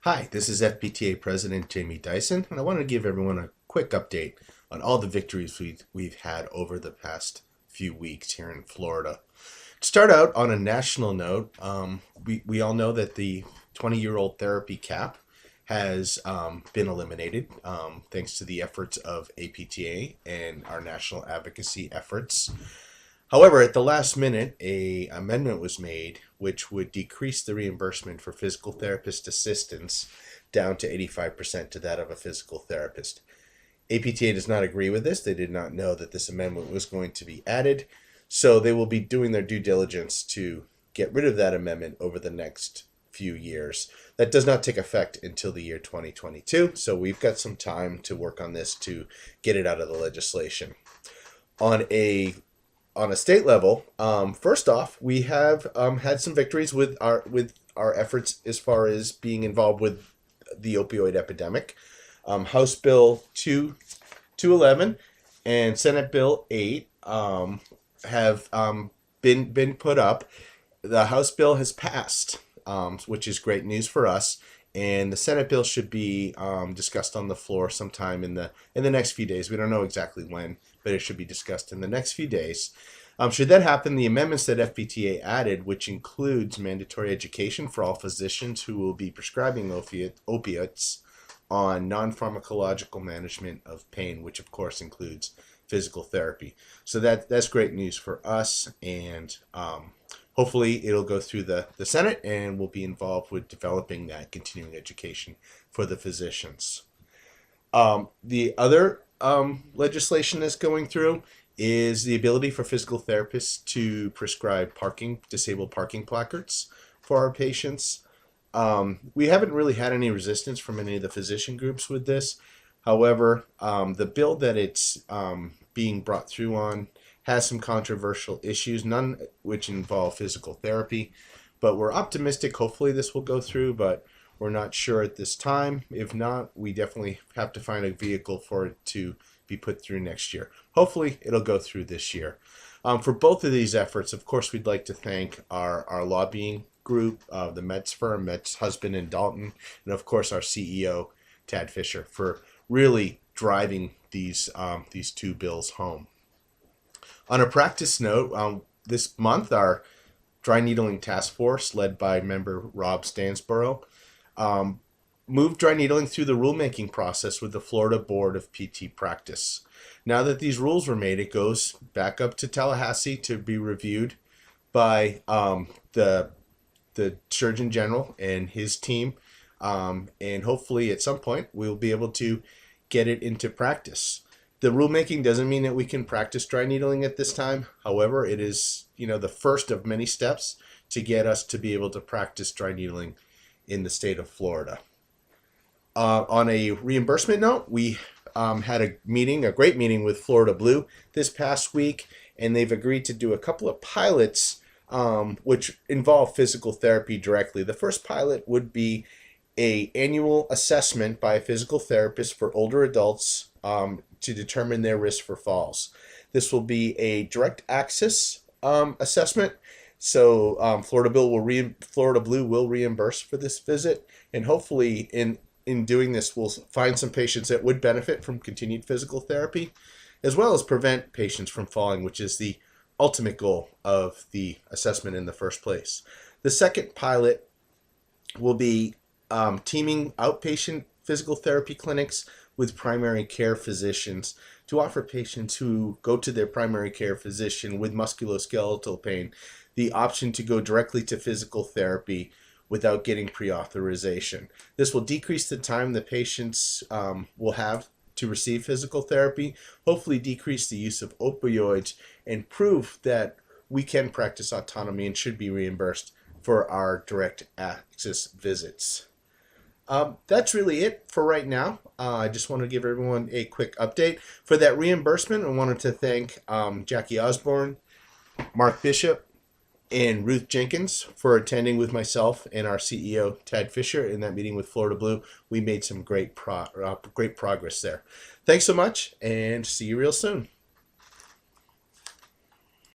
Hi, this is FPTA President Jamie Dyson, and I want to give everyone a quick update on all the victories we've had over the past few weeks here in Florida. To start out on a national note, we all know that the 20-year-old therapy cap has been eliminated thanks to the efforts of APTA and our national advocacy efforts. However, at the last minute, a amendment was made which would decrease the reimbursement for physical therapist assistance down to 85% to that of a physical therapist. APTA does not agree with this. They did not know that this amendment was going to be added, so they will be doing their due diligence to get rid of that amendment over the next few years. That does not take effect until the year 2022, so we've got some time to work on this to get it out of the legislation. On a state level, first off, we have had some victories with our efforts as far as being involved with the opioid epidemic. House Bill 211 and Senate Bill 8 have been put up. The House bill has passed, which is great news for us. And the Senate bill should be discussed on the floor sometime in the next few days. We don't know exactly when, but it should be discussed in the next few days. Should that happen, the amendments that FPTA added, which includes mandatory education for all physicians who will be prescribing opiates on non-pharmacological management of pain, which of course includes physical therapy. So that's great news for us, and hopefully it'll go through the Senate and we'll be involved with developing that continuing education for the physicians. The other legislation that's going through is the ability for physical therapists to prescribe disabled parking placards for our patients. We haven't really had any resistance from any of the physician groups with this. However, the bill that it's being brought through on has some controversial issues, none which involve physical therapy, but we're optimistic. Hopefully this will go through, but we're not sure at this time. If not, we definitely have to find a vehicle for it to be put through next year. Hopefully it'll go through this year. For both of these efforts, of course, we'd like to thank our lobbying group, the Metz firm, Metz Husband and Dalton, and of course our CEO, Tad Fisher, for really driving these two bills home. On a practice note, this month our dry needling task force, led by member Rob Stansborough, moved dry needling through the rulemaking process with the Florida Board of PT Practice. Now that these rules were made, it goes back up to Tallahassee to be reviewed by the Surgeon General and his team, and hopefully at some point we'll be able to get it into practice. The rulemaking doesn't mean that we can practice dry needling at this time. However, it is, the first of many steps to get us to be able to practice dry needling in the state of Florida. On a reimbursement note, we had a great meeting with Florida Blue this past week, and they've agreed to do a couple of pilots which involve physical therapy directly. The first pilot would be an annual assessment by a physical therapist for older adults to determine their risk for falls. This will be a direct access assessment, so Florida Blue will reimburse for this visit, and hopefully in doing this we'll find some patients that would benefit from continued physical therapy, as well as prevent patients from falling, which is the ultimate goal of the assessment in the first place. The second pilot will be teaming outpatient physical therapy clinics with primary care physicians to offer patients who go to their primary care physician with musculoskeletal pain the option to go directly to physical therapy without getting pre-authorization. This will decrease the time the patients will have to receive physical therapy, hopefully decrease the use of opioids, and prove that we can practice autonomy and should be reimbursed for our direct access visits. That's really it for right now. I just want to give everyone a quick update. For that reimbursement, I wanted to thank Jackie Osborne, Mark Bishop, and Ruth Jenkins for attending with myself and our CEO, Tad Fisher, in that meeting with Florida Blue. We made some great progress there. Thanks so much, and see you real soon.